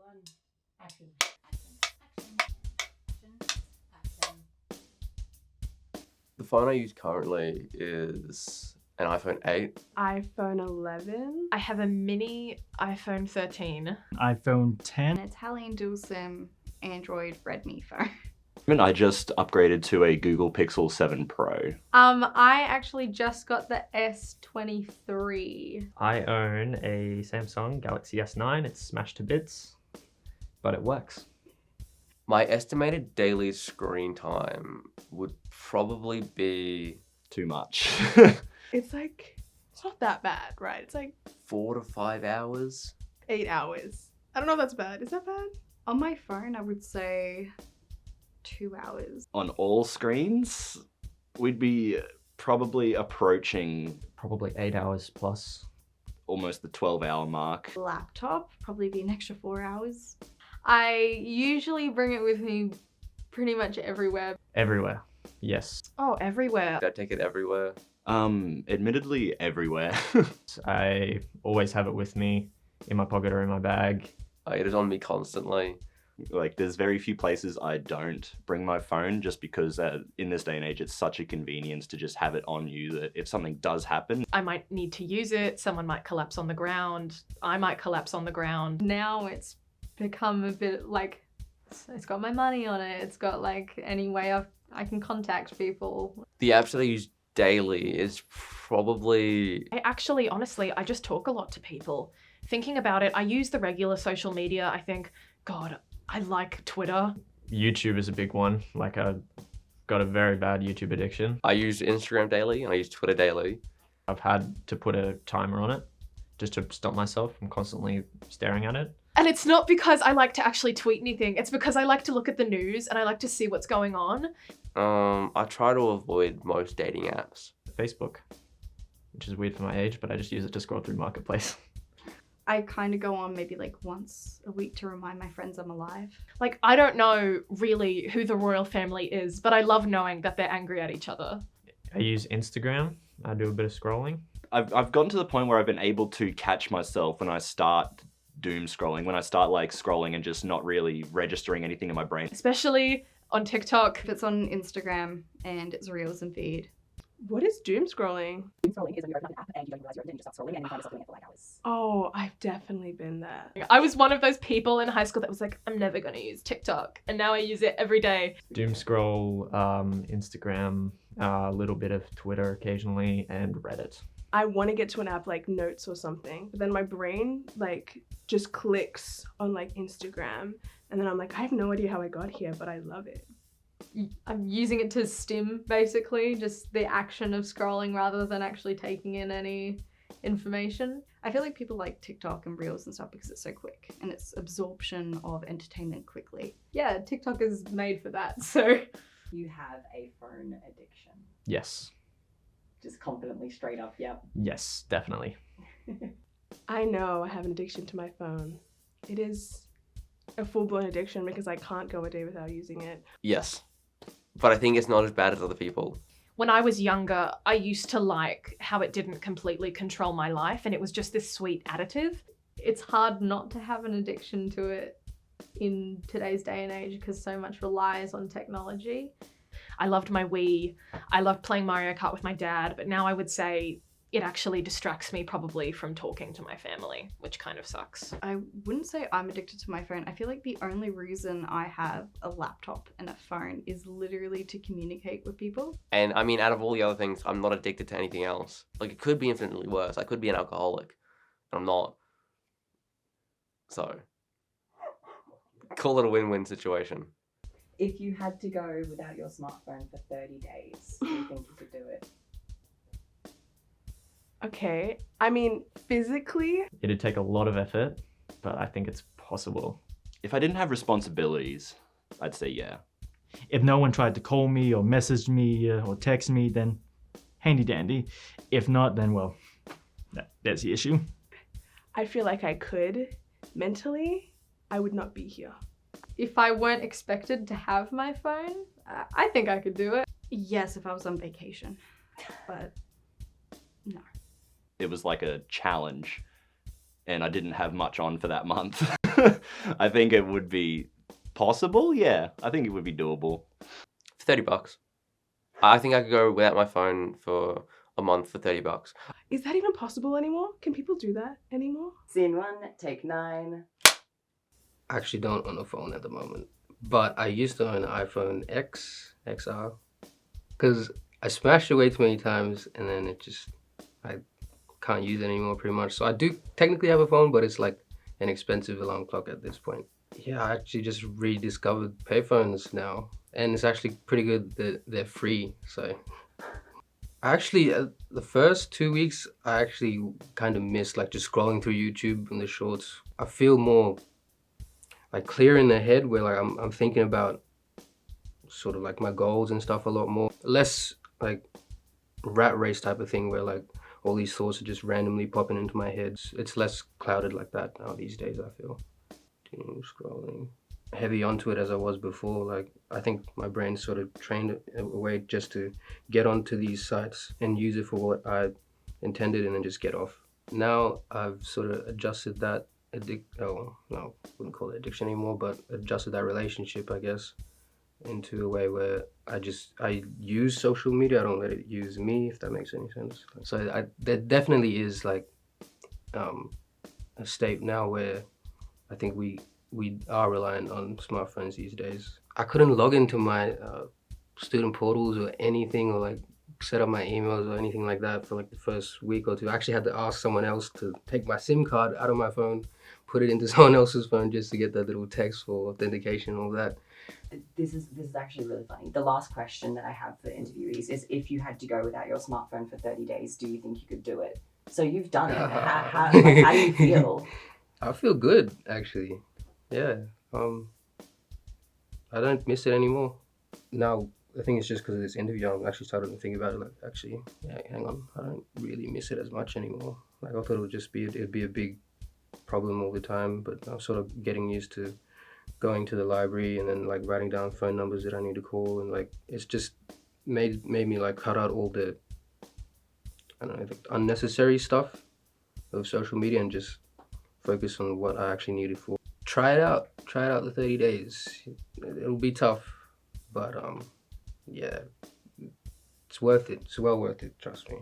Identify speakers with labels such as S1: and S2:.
S1: one. Action. Action.
S2: The phone I use currently is an iPhone 8.
S3: iPhone 11.
S4: I have a mini iPhone 13.
S5: iPhone 10.
S6: An Italian dual SIM Android Redmi phone.
S7: I just upgraded to a Google Pixel 7 Pro.
S8: I actually just got the S23.
S9: I own a Samsung Galaxy S9. It's smashed to bits, but it works.
S2: My estimated daily screen time would probably be
S7: Too much.
S3: It's not that bad, right? It's like
S2: 4 to 5 hours.
S3: 8 hours. I don't know if that's bad. Is that bad?
S6: On my phone, I would say 2 hours.
S7: On all screens, we'd be probably approaching
S9: Probably 8 hours plus.
S7: almost the 12-hour mark.
S6: Laptop, probably be an extra 4 hours.
S8: I usually bring it with me pretty much everywhere.
S9: Everywhere. Yes.
S4: Oh, everywhere.
S2: I take it everywhere.
S7: Admittedly everywhere.
S9: I always have it with me in my pocket or in my bag.
S2: It is on me constantly.
S7: Like, there's very few places I don't bring my phone just because in this day and age, it's such a convenience to just have it on you that if something does happen,
S4: I might need to use it. Someone might collapse on the ground. I might collapse on the ground.
S8: Now it's become a bit like, it's got my money on it. It's got like any way I can contact people.
S2: The apps that I use daily is probably...
S4: Honestly, I just talk a lot to people. Thinking about it, I use the regular social media. I think, God, I like Twitter.
S9: YouTube is a big one. Like, I've got a very bad YouTube addiction.
S2: I use Instagram daily and I use Twitter daily.
S9: I've had to put a timer on it just to stop myself from constantly staring at it.
S4: And it's not because I like to actually tweet anything. It's because I like to look at the news and I like to see what's going on.
S2: I try to avoid most dating apps.
S9: Facebook, which is weird for my age, but I just use it to scroll through Marketplace.
S6: I kind of go on maybe like once a week to remind my friends I'm alive.
S4: Like, I don't know really who the royal family is, but I love knowing that they're angry at each other.
S9: I use Instagram. I do a bit of scrolling.
S7: I've gotten to the point where I've been able to catch myself when I start doom scrolling, when I start like scrolling and just not really registering anything in my brain.
S4: Especially on TikTok.
S6: If it's on Instagram and it's Reels and feed.
S3: What is doom scrolling?
S1: Doom scrolling is when you open up an app and you don't realize you're opening it, you just start scrolling and you find yourself doing it for like hours.
S3: Oh, I've definitely been there.
S4: I was one of those people in high school that was like, I'm never going to use TikTok. And now I use it every day.
S9: Doom scroll, Instagram, a little bit of Twitter occasionally, and Reddit.
S3: I want to get to an app like Notes or something, but then my brain like just clicks on like Instagram, and then I'm like, I have no idea how I got here, but I love it.
S8: I'm using it to stim, basically, just the action of scrolling rather than actually taking in any information.
S6: I feel like people like TikTok and Reels and stuff because it's so quick and it's absorption of entertainment quickly.
S8: Yeah, TikTok is made for that, so.
S1: You have a phone addiction.
S9: Yes.
S1: Just confidently, straight up, yep.
S9: Yes, definitely.
S3: I know I have an addiction to my phone. It is a full-blown addiction because I can't go a day without using it.
S2: Yes. But I think it's not as bad as other people.
S4: When I was younger, I used to like how it didn't completely control my life and it was just this sweet additive.
S8: It's hard not to have an addiction to it in today's day and age because so much relies on technology.
S4: I loved my Wii. I loved playing Mario Kart with my dad, but now I would say it actually distracts me probably from talking to my family, which kind of sucks.
S6: I wouldn't say I'm addicted to my phone. I feel like the only reason I have a laptop and a phone is literally to communicate with people.
S2: And I mean, out of all the other things, I'm not addicted to anything else. Like, it could be infinitely worse. I could be an alcoholic. And I'm not. So, call it a win-win situation.
S1: If you had to go without your smartphone for 30 days, do you think you could do it?
S3: Okay, I mean, physically,
S9: It'd take a lot of effort, but I think it's possible.
S7: If I didn't have responsibilities, I'd say yeah.
S5: If no one tried to call me or message me or text me, then handy dandy. If not, then well, that's the issue.
S3: I feel like I could. Mentally, I would not be here.
S8: If I weren't expected to have my phone, I think I could do it.
S6: Yes, if I was on vacation, but no.
S7: It was like a challenge and I didn't have much on for that month, I think it would be possible. Yeah, I think it would be doable.
S2: $30. I think I could go without my phone for a month for $30.
S3: Is that even possible anymore? Can people do that anymore?
S1: Scene 1, take 9.
S10: I actually don't own a phone at the moment, but I used to own an iPhone XR, because I smashed it way too many times, and then I can't use it anymore pretty much. So I do technically have a phone, but it's like an expensive alarm clock at this point. Yeah, I actually just rediscovered payphones now, and it's actually pretty good that they're free. So actually, the first 2 weeks, I actually kind of missed like just scrolling through YouTube and the shorts. I feel more like clear in the head, where like I'm thinking about sort of like my goals and stuff a lot more. Less like rat race type of thing where like all these thoughts are just randomly popping into my head. It's less clouded like that now these days, I feel. Doom scrolling. Heavy onto it as I was before. Like I think my brain sort of trained a way just to get onto these sites and use it for what I intended and then just get off. Now I've sort of adjusted that wouldn't call it addiction anymore, but adjusted that relationship, I guess, into a way where I use social media. I don't let it use me, if that makes any sense. So there definitely is like a state now where I think we are reliant on smartphones these days. I couldn't log into my student portals or anything, or like set up my emails or anything like that for like the first week or two. I actually had to ask someone else to take my SIM card out of my phone, put it into someone else's phone just to get that little text for authentication and all that.
S1: This is actually really funny. The last question that I have for the interviewees is, if you had to go without your smartphone for 30 days, do you think you could do it? So you've done it. How do you feel?
S10: I feel good, actually. Yeah. I don't miss it anymore. Now, I think it's just because of this interview, I'm actually starting to think about it, like, actually, yeah, hang on, I don't really miss it as much anymore. Like, I thought it'd be a big problem all the time, but I'm sort of getting used to going to the library and then, like, writing down phone numbers that I need to call, and, like, it's just made me, like, cut out all the, I don't know, the unnecessary stuff of social media and just focus on what I actually need it for. Try it out the 30 days. It'll be tough, but, yeah, it's worth it. It's well worth it, trust me.